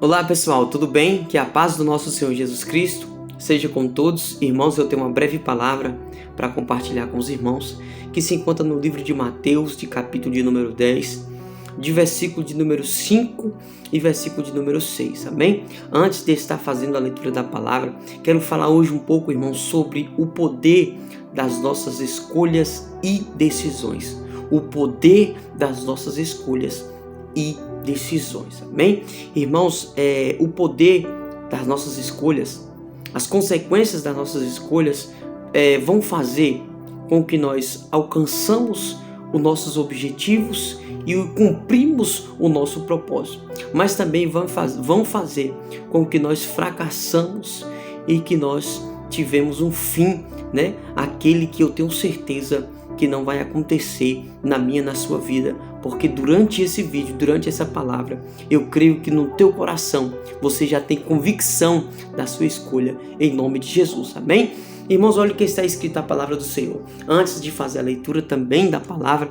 Olá pessoal, tudo bem? Que a paz do nosso Senhor Jesus Cristo seja com todos. Irmãos, eu tenho uma breve palavra para compartilhar com os irmãos, que se encontra no livro de Mateus, de capítulo de número 10, de versículo de número 5 e versículo de número 6, amém? Antes de estar fazendo a leitura da palavra, quero falar hoje um pouco, irmãos, sobre o poder das nossas escolhas e decisões. O poder das nossas escolhas e decisões, amém? Irmãos, o poder das nossas escolhas, as consequências das nossas escolhas vão fazer com que nós alcançamos os nossos objetivos e cumprimos o nosso propósito, mas também vão fazer com que nós fracassamos e que nós tivemos um fim, né? Aquele que eu tenho certeza que não vai acontecer na minha, na sua vida, porque durante esse vídeo, durante essa palavra, eu creio que no teu coração você já tem convicção da sua escolha, em nome de Jesus, amém? Irmãos, olha o que está escrito na palavra do Senhor. Antes de fazer a leitura também da palavra,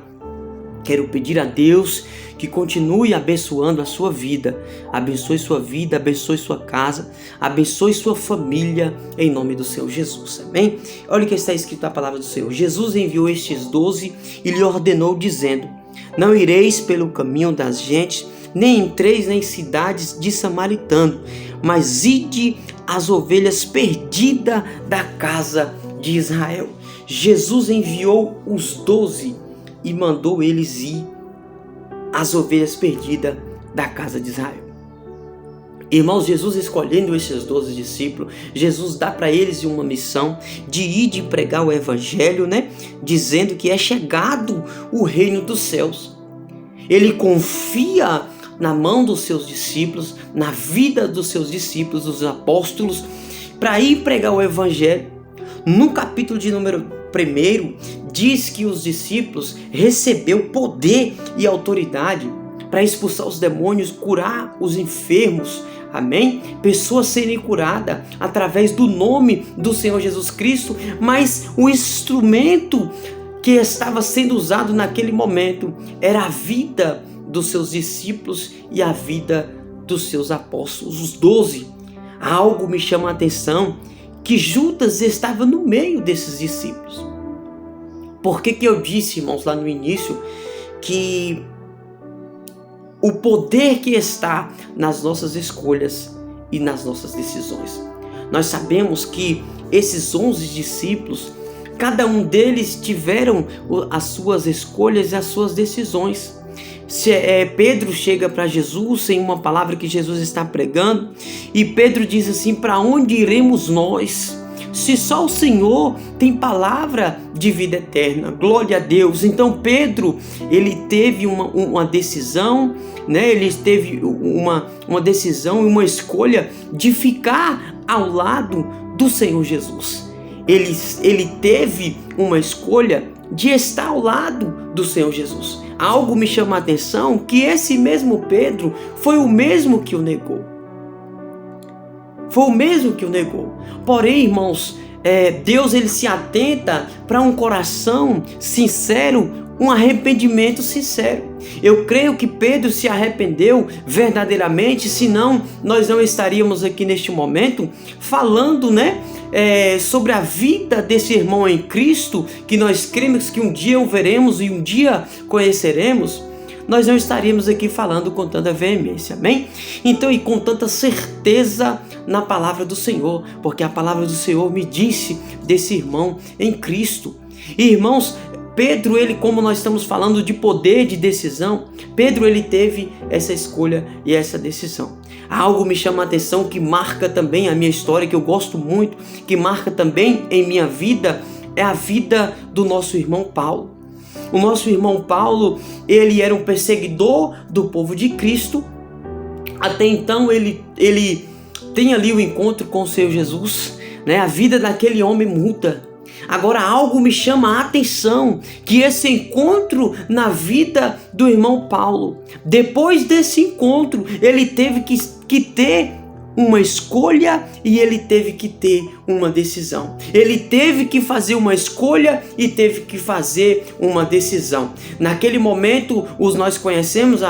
quero pedir a Deus que continue abençoando a sua vida, abençoe sua casa, abençoe sua família, em nome do Senhor Jesus, amém? Olha o que está escrito na palavra do Senhor. Jesus enviou estes 12 e lhe ordenou, dizendo: não ireis pelo caminho das gentes, nem entreis nas cidades de samaritano, mas ide às ovelhas perdidas da casa de Israel. Jesus enviou os 12 e mandou eles ir às ovelhas perdidas da casa de Israel. Irmãos, Jesus escolhendo esses 12 discípulos, Jesus dá para eles uma missão de ir de pregar o evangelho, né? Dizendo que é chegado o reino dos céus. Ele confia na mão dos seus discípulos, na vida dos seus discípulos, dos apóstolos, para ir pregar o evangelho. No capítulo de número 1, diz que os discípulos receberam poder e autoridade para expulsar os demônios, curar os enfermos, amém? Pessoas serem curadas através do nome do Senhor Jesus Cristo, mas o instrumento que estava sendo usado naquele momento era a vida dos seus discípulos e a vida dos seus apóstolos, os 12. Algo me chama a atenção, que Judas estava no meio desses discípulos. Por que eu disse, irmãos, lá no início, que o poder que está nas nossas escolhas e nas nossas decisões? Nós sabemos que esses 11 discípulos, cada um deles tiveram as suas escolhas e as suas decisões. Pedro chega para Jesus em uma palavra que Jesus está pregando, e Pedro diz assim: para onde iremos nós, se só o Senhor tem palavra de vida eterna? Glória a Deus. Então Pedro, ele teve uma decisão, né? Ele teve uma decisão e uma escolha de ficar ao lado do Senhor Jesus. Ele teve uma escolha de estar ao lado do Senhor Jesus. Algo me chama a atenção, que esse mesmo Pedro foi o mesmo que o negou. Foi o mesmo que o negou. Porém, irmãos, Deus ele se atenta para um coração sincero, um arrependimento sincero. Eu creio que Pedro se arrependeu verdadeiramente, senão nós não estaríamos aqui neste momento falando, né, sobre a vida desse irmão em Cristo, que nós cremos que um dia o veremos e um dia conheceremos. Nós não estaríamos aqui falando com tanta veemência, amém? Então, e com tanta certeza na palavra do Senhor, porque a palavra do Senhor me disse desse irmão em Cristo. E, irmãos, Pedro, ele, como nós estamos falando de poder de decisão, Pedro, ele teve essa escolha e essa decisão. Algo me chama a atenção, que marca também a minha história, que eu gosto muito, que marca também em minha vida, é a vida do nosso irmão Paulo. O nosso irmão Paulo, ele era um perseguidor do povo de Cristo. Até então ele tem ali o encontro com o Senhor Jesus, né? A vida daquele homem muda. Agora algo me chama a atenção, que esse encontro na vida do irmão Paulo, depois desse encontro, ele teve que ter uma escolha e ele teve que ter uma decisão. Ele teve que fazer uma escolha e teve que fazer uma decisão. Naquele momento, nós conhecemos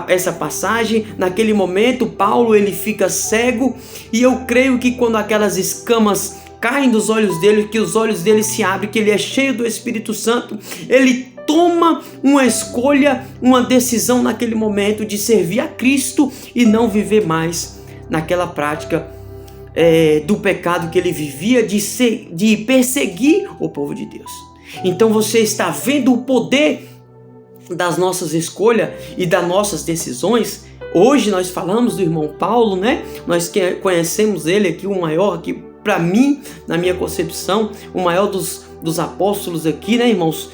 essa passagem. Naquele momento, Paulo ele fica cego, e eu creio que quando aquelas escamas caem dos olhos dele, que os olhos dele se abrem, que ele é cheio do Espírito Santo, ele toma uma escolha, uma decisão naquele momento de servir a Cristo e não viver mais naquela prática do pecado que ele vivia, de perseguir o povo de Deus. Então você está vendo o poder das nossas escolhas e das nossas decisões. Hoje nós falamos do irmão Paulo, né? Nós conhecemos ele aqui, o maior, que para mim, na minha concepção, o maior dos apóstolos aqui, né, irmãos?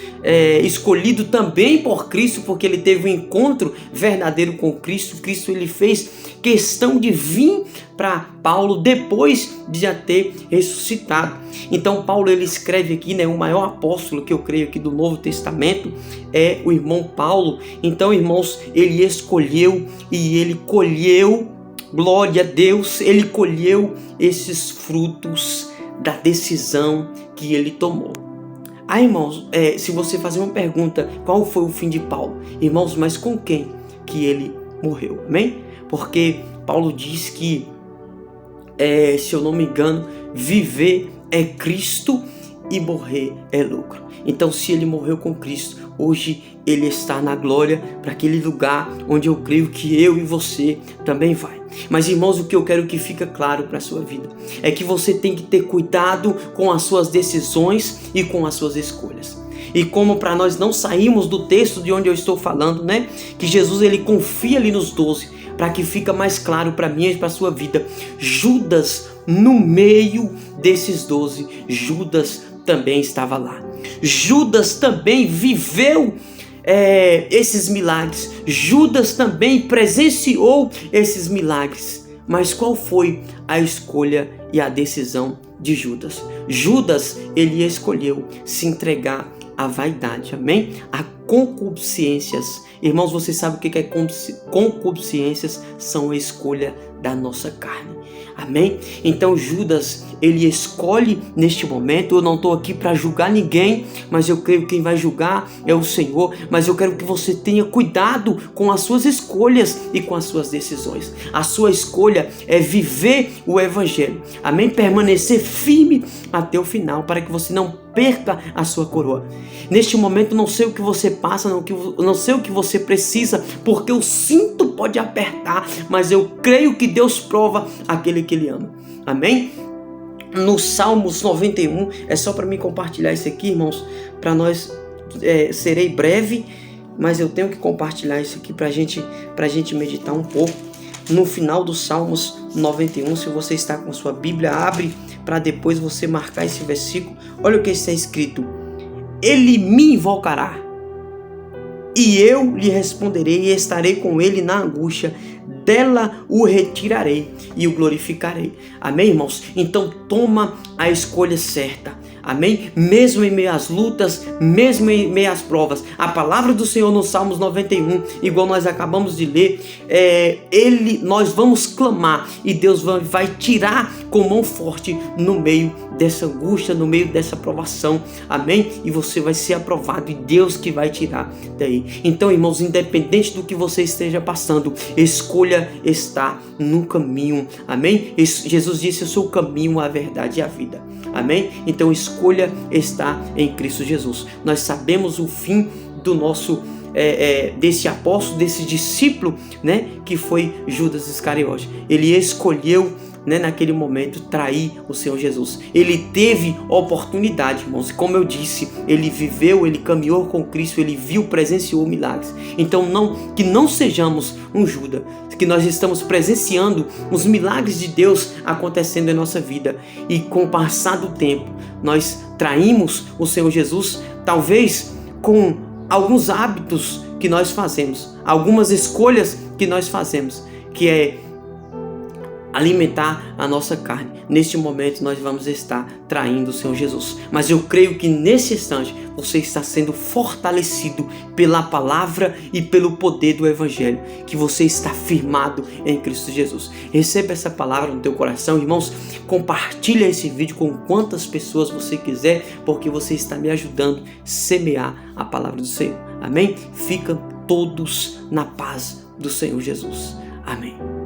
Escolhido também por Cristo, porque ele teve um encontro verdadeiro com Cristo. Cristo ele fez questão de vir para Paulo depois de já ter ressuscitado. Então Paulo ele escreve aqui, né, o maior apóstolo que eu creio aqui do Novo Testamento é o irmão Paulo. Então, irmãos, ele escolheu e ele colheu, glória a Deus, ele colheu esses frutos da decisão que ele tomou. Irmãos, se você fazer uma pergunta, qual foi o fim de Paulo? Irmãos, mas com quem que ele morreu? Amém? Porque Paulo diz que, se eu não me engano, viver é Cristo e morrer é lucro. Então, se ele morreu com Cristo, hoje ele está na glória, para aquele lugar onde eu creio que eu e você também vai. Mas, irmãos, o que eu quero que fique claro para a sua vida é que você tem que ter cuidado com as suas decisões e com as suas escolhas. E como para nós não sairmos do texto de onde eu estou falando, né? Que Jesus ele confia ali nos 12, para que fica mais claro para mim e para a sua vida. Judas, no meio desses 12, Judas também estava lá. Judas também viveu esses milagres. Judas também presenciou esses milagres. Mas qual foi a escolha e a decisão de Judas? Judas, ele escolheu se entregar à vaidade, amém? A concupiscências. Irmãos, você sabe o que é concupiscências? São a escolha da nossa carne. Amém? Então Judas, ele escolhe neste momento. Eu não estou aqui para julgar ninguém, mas eu creio que quem vai julgar é o Senhor. Mas eu quero que você tenha cuidado com as suas escolhas e com as suas decisões. A sua escolha é viver o Evangelho. Amém? Permanecer firme até o final, para que você não perca a sua coroa. Neste momento não sei o que você passa, não sei o que você precisa, porque o cinto pode apertar, mas eu creio que Deus prova aquele que Ele ama. Amém? No Salmos 91, é só para mim compartilhar isso aqui, irmãos, para nós, serei breve, mas eu tenho que compartilhar isso aqui para a gente meditar um pouco. No final do Salmos 91, se você está com sua Bíblia, abre para depois você marcar esse versículo. Olha o que está escrito: Ele me invocará, e eu lhe responderei, e estarei com ele na angústia. Dela o retirarei e o glorificarei. Amém, irmãos? Então toma a escolha certa. Amém? Mesmo em meio às lutas, mesmo em meio às provas, a palavra do Senhor no Salmos 91, igual nós acabamos de ler, nós vamos clamar e Deus vai tirar com mão forte no meio dessa angústia, no meio dessa provação. Amém? E você vai ser aprovado, e Deus que vai tirar daí. Então, irmãos, independente do que você esteja passando, escolha estar no caminho. Amém? Jesus disse: eu sou o caminho, a verdade e a vida. Amém? Então escolha estar em Cristo Jesus. Nós sabemos o fim do nosso desse apóstolo, desse discípulo, né, que foi Judas Iscariote. Ele escolheu, né, naquele momento trair o Senhor Jesus. Ele teve oportunidade, irmãos. Como eu disse, ele viveu, ele caminhou com Cristo, ele viu, presenciou milagres. Então que não sejamos um Judas, que nós estamos presenciando os milagres de Deus acontecendo em nossa vida, e com o passar do tempo nós traímos o Senhor Jesus, talvez com alguns hábitos que nós fazemos, algumas escolhas que nós fazemos, que é alimentar a nossa carne, neste momento nós vamos estar traindo o Senhor Jesus. Mas eu creio que nesse instante você está sendo fortalecido pela palavra e pelo poder do Evangelho, que você está firmado em Cristo Jesus. Receba essa palavra no teu coração, irmãos. Compartilha esse vídeo com quantas pessoas você quiser, porque você está me ajudando a semear a palavra do Senhor. Amém? Fica todos na paz do Senhor Jesus. Amém.